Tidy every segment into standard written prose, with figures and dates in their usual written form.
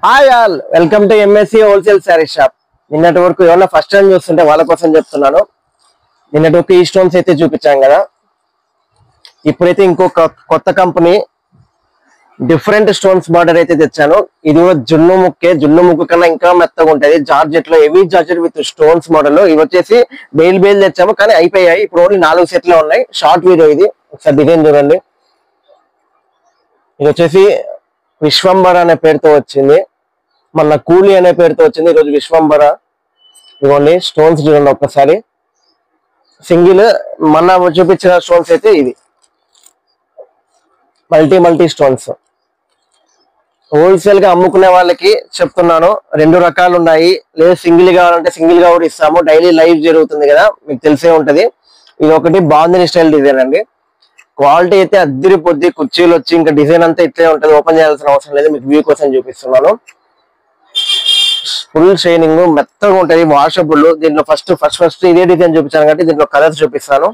Hi all, welcome to MSc wholesale sari shop. నిన్నటి వరకు ఎవరన్నా ఫస్ట్ టైం చూస్తుంటే వాళ్ళ కోసం చెప్తున్నాను. నిన్నటి వరకు ఈ స్టోన్స్ అయితే చూపించాం కదా, ఇప్పుడైతే ఇంకొక కొత్త కంపెనీ డిఫరెంట్ స్టోన్స్ బార్డర్ అయితే తెచ్చాను. ఇది కూడా జున్ను ముక్కు కన్నా ఇంకా మెత్తగా ఉంటది. జార్జెట్ లో heavy georgette with stones model. ఇవి వచ్చేసి బేల్ తెచ్చాము, కానీ అయిపోయాయి. ఇప్పుడు ఓన్లీ 4 సెట్లు ఉన్నాయి. షార్ట్ వీడియో ఇది. ఒకసారి డిజైన్ చూడండి. ఇది వచ్చేసి విశ్వంబర అనే పేరుతో వచ్చింది, మన కూలీ అనే పేరుతో వచ్చింది. ఈరోజు విశ్వంబర. ఇవన్నీ స్టోన్స్ చూడండి ఒక్కసారి. సింగిల్ మన చూపించిన స్టోన్స్ అయితే ఇది మల్టీ స్టోన్స్. హోల్సేల్ గా అమ్ముకునే వాళ్ళకి చెప్తున్నాను, 2 రకాలు ఉన్నాయి. లేదా సింగిల్ కావాలంటే సింగిల్ గా కూడా ఇస్తాము. డైలీ లైవ్ జరుగుతుంది కదా, మీకు తెలిసే ఉంటది. ఇది ఒకటి బాందిని స్టైల్ డిజైన్ అండి. క్వాలిటీ అయితే అద్దరిపోద్ది. కుర్చీలు వచ్చి ఇంకా డిజైన్ అంతా ఇట్లే ఉంటది. ఓపెన్ చేయాల్సిన అవసరం లేదు. మీకు వ్యూ కోసం చూపిస్తున్నాను. ఫుల్ షైనింగ్, మెత్తగా ఉంటది, వాషబుల్. దీంట్లో ఫస్ట్ ఇదే డిజైన్ చూపించాను కాబట్టి దీంట్లో కలర్స్ చూపిస్తాను.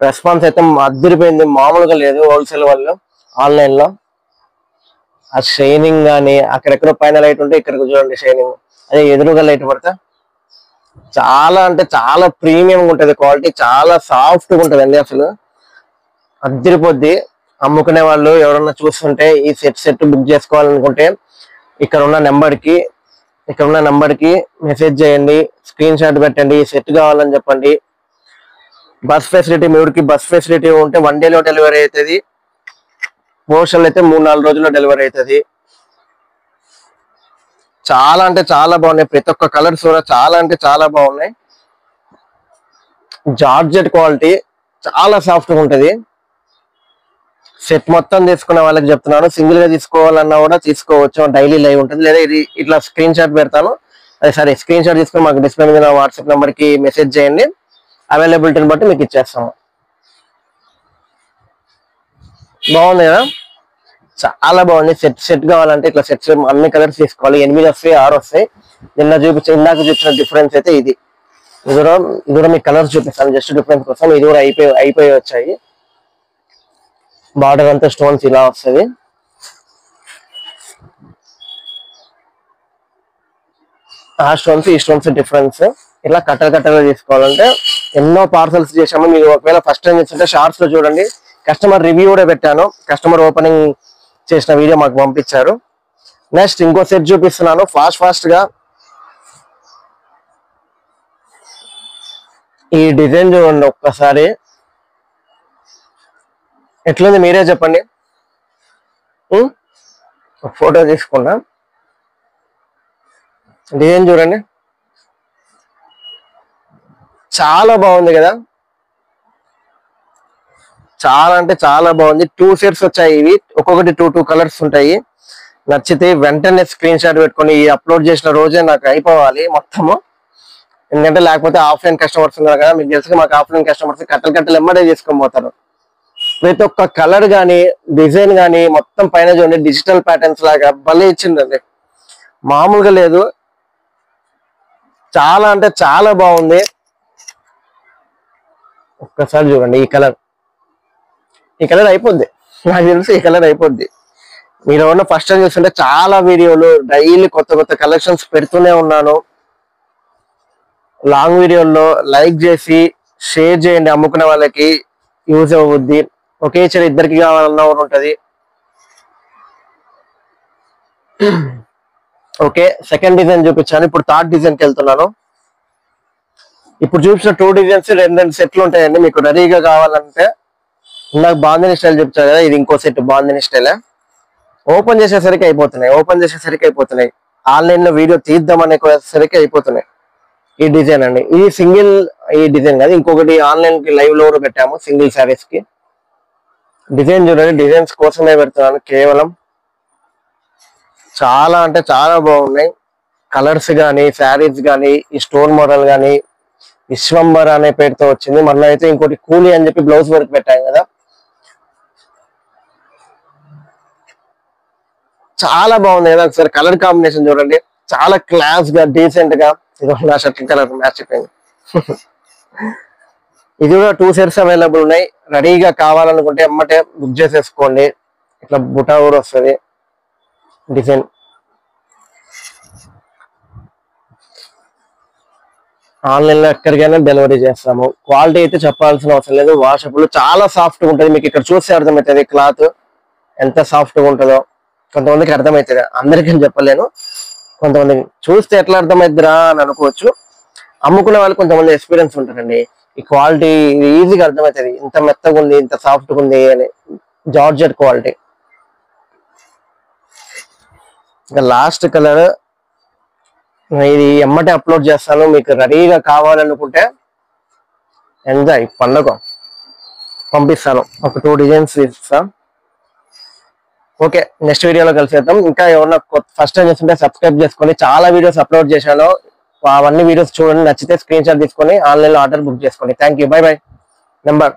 రెస్పాన్స్ అయితే అద్దరిపోయింది, మామూలుగా లేదు. హోల్సేల్ వాళ్ళు ఆన్లైన్ లో ఆ షైనింగ్ గానీ, అక్కడెక్కడో పైన లైట్ ఉంటే ఇక్కడికి చూడండి షైనింగ్, అదే ఎదురుగా లైట్ పడతా చాలా అంటే చాలా ప్రీమియం ఉంటది. క్వాలిటీ చాలా సాఫ్ట్ గా ఉంటది అండి. అసలు అద్దరిపోద్ది. అమ్ముకునే వాళ్ళు ఎవరన్నా చూస్తుంటే ఈ సెట్ బుక్ చేసుకోవాలనుకుంటే ఇక్కడ ఉన్న నెంబర్ కి మెసేజ్ చేయండి, స్క్రీన్ షాట్ పెట్టండి, సెట్ కావాలని చెప్పండి. బస్ ఫెసిలిటీ, మీ ఊరికి బస్ ఫెసిలిటీ ఉంటే 1 డేలో డెలివరీ అవుతుంది. పోస్టల్ అయితే 3-4 రోజుల్లో డెలివరీ అవుతుంది. చాలా అంటే చాలా బాగున్నాయి. ప్రతి ఒక్క కలర్స్ కూడా చాలా అంటే చాలా బాగున్నాయి. జార్జెట్ క్వాలిటీ చాలా సాఫ్ట్ గా ఉంటది. సెట్ మొత్తం తీసుకున్న వాళ్ళకి చెప్తున్నాను, సింగిల్ గా తీసుకోవాలన్నా కూడా తీసుకోవచ్చు. డైలీ లైవ్ ఉంటుంది. లేదా ఇది ఇట్లా స్క్రీన్ షాట్ పెడతాను, స్క్రీన్ షాట్ తీసుకుని మాకు డిస్ప్లే మీద వాట్సాప్ నెంబర్ కి మెసేజ్ చేయండి. అవైలబిలిటీని బట్టి మీకు ఇచ్చేస్తాము. బాగుంది కదా, చాలా బాగుంది. సెట్ కావాలంటే ఇట్లా సెట్స్ అన్ని కలర్స్ తీసుకోవాలి. 8 వస్తాయి, 6 వస్తాయి. ఇందాక చూపించిన డిఫరెన్స్ అయితే ఇది కూడా మీకు కలర్స్ చూపిస్తాను జస్ట్ డిఫరెన్స్ కోసం. ఇది కూడా అయిపోయి వచ్చాయి. బార్డర్ అంతా స్టోన్స్ ఇలా వస్తుంది. ఆ స్టోన్స్ ఈ స్టోన్స్ డిఫరెన్స్. ఇలా కట్టలుగా తీసుకోవాలంటే ఎన్నో పార్సల్స్ చేసాము. మీరు ఒకవేళ ఫస్ట్ టైం చూస్తుంటే షార్ట్స్ లో చూడండి, కస్టమర్ రివ్యూ కూడా పెట్టాను. కస్టమర్ ఓపెనింగ్ చేసిన వీడియో మాకు పంపించారు. నెక్స్ట్ ఇంకో సెట్ చూపిస్తున్నాను ఫాస్ట్ గా. ఈ డిజైన్ చూడండి ఒక్కసారి, ఎట్లుంది మీరే చెప్పండి. ఫోటో తీసుకున్నా, డిజైన్ చూడండి, చాలా బాగుంది కదా. చాలా అంటే చాలా బాగుంది. 2 సెట్స్ వచ్చాయి. ఇవి ఒక్కొక్కటి 2 కలర్స్ ఉంటాయి. నచ్చితే వెంటనే స్క్రీన్ షాట్ పెట్టుకొని అప్లోడ్ చేసిన రోజే నాకు అయిపోవాలి మొత్తము. ఎందుకంటే లేకపోతే ఆఫ్లైన్ కస్టమర్స్ ఉన్నారు కదా, మీకు తెలుసు మాకు ఆఫ్లైన్ కస్టమర్స్ కట్టలు ఎమ్మడే తీసుకొని పోతారు. ప్రతి ఒక్క కలర్ గానీ డిజైన్ గానీ మొత్తం పైన చూడండి, డిజిటల్ ప్యాటర్న్స్ లాగా భలే ఇచ్చిందండి, మామూలుగా లేదు. చాలా అంటే చాలా బాగుంది. ఒక్కసారి చూడండి, ఈ కలర్ అయిపోద్ది. నాకు తెలిసి ఈ కలర్ అయిపోద్ది. మీరు ఏమన్నా ఫస్ట్ టైం చూస్తుంటే చాలా వీడియోలు డైలీ కొత్త కలెక్షన్స్ పెడుతూనే ఉన్నాను. లాంగ్ వీడియోల్లో లైక్ చేసి షేర్ చేయండి, అమ్ముకునే వాళ్ళకి యూజ్ అవుద్ది. ఒకే చీర ఇద్దరికి కావాలన్నా కూడా ఉంటది. ఓకే, సెకండ్ డిజైన్ చూపించాను. ఇప్పుడు థర్డ్ డిజైన్కి వెళ్తున్నాను. ఇప్పుడు చూపించిన 2 డిజైన్స్ 2 సెట్లు ఉంటాయండి. మీకు రెడీగా కావాలంటే నాకు బాందిని స్టైల్ చెప్తాను కదా, ఇది ఇంకో సెట్ బాందిని స్టైల్. ఓపెన్ చేసేసరికి అయిపోతున్నాయి. ఆన్లైన్ లో వీడియో తీద్దామనేసరికి అయిపోతున్నాయి. ఈ డిజైన్ అండి, ఇది సింగిల్. ఈ డిజైన్ కాదు, ఇంకొకటి ఆన్లైన్ కి లైవ్ లో కూడా పెట్టాము సింగిల్ శారీస్ కి. డిజైన్ చూడండి, డిజైన్స్ కోసమే పెడుతున్నాను కేవలం. చాలా అంటే చాలా బాగున్నాయి. కలర్స్ గానీ, శారీస్ గానీ, ఈ స్టోన్ మోడల్ గానీ. విశ్వంబర అనే పేరుతో వచ్చింది. మొన్న అయితే ఇంకోటి కూలీ అని చెప్పి బ్లౌజ్ వర్క్ పెట్టాం కదా, చాలా బాగుంది కదా. ఒకసారి కలర్ కాంబినేషన్ చూడండి, చాలా క్లాస్ గా డీసెంట్ గా. ఇది నా షర్ట్ కలర్ మ్యాచ్ అయిపోయింది. ఇది కూడా 2 సెట్స్ అవైలబుల్ ఉన్నాయి. రెడీగా కావాలనుకుంటే ఎమ్మటే బుక్ చేసేసుకోండి. ఇట్లా బుటా కూడా వస్తుంది. డిజైన్. ఆన్లైన్ లో ఎక్కడికైనా డెలివరీ చేస్తాము. క్వాలిటీ అయితే చెప్పాల్సిన అవసరం లేదు. వాషబుల్ చాలా సాఫ్ట్ గా ఉంటుంది. మీకు ఇక్కడ చూస్తే అర్థమవుతుంది క్లాత్ ఎంత సాఫ్ట్ గా ఉంటుందో. కొంతమందికి అర్థమవుతుంది, అందరికీ చెప్పలేను. కొంతమందికి చూస్తే ఎట్లా అర్థమవుతుందిరా అని అనుకోవచ్చు. అమ్ముకునే వాళ్ళు కొంతమంది ఎక్స్పీరియన్స్ ఉంటారండి. ఈ క్వాలిటీ ఈజీగా అర్థమవుతుంది, ఇంత మెత్తగా ఉంది, ఇంత సాఫ్ట్ గా ఉంది అని. Georgette quality. ఇంకా లాస్ట్ కలర్ ఇది ఎమ్మటే అప్లోడ్ చేస్తాను. మీకు రెడీగా కావాలనుకుంటే ఎంజాయ్ పండుగ పంపిస్తాను. ఒక 2 డిజైన్స్ ఇస్తాను. ఓకే, నెక్స్ట్ వీడియోలో కలిసేద్దాం. ఇంకా ఎవరన్నా ఫస్ట్ టైం చేస్తుంటే సబ్స్క్రైబ్ చేసుకొని, చాలా వీడియోస్ అప్లోడ్ చేశాను. అవన్నీ వీడియోస్ చూడండి, నచ్చితే స్క్రీన్ షాట్ తీసుకొని ఆన్లైన్ లో ఆర్డర్ బుక్ చేసుకోండి. Thank you, by by. Number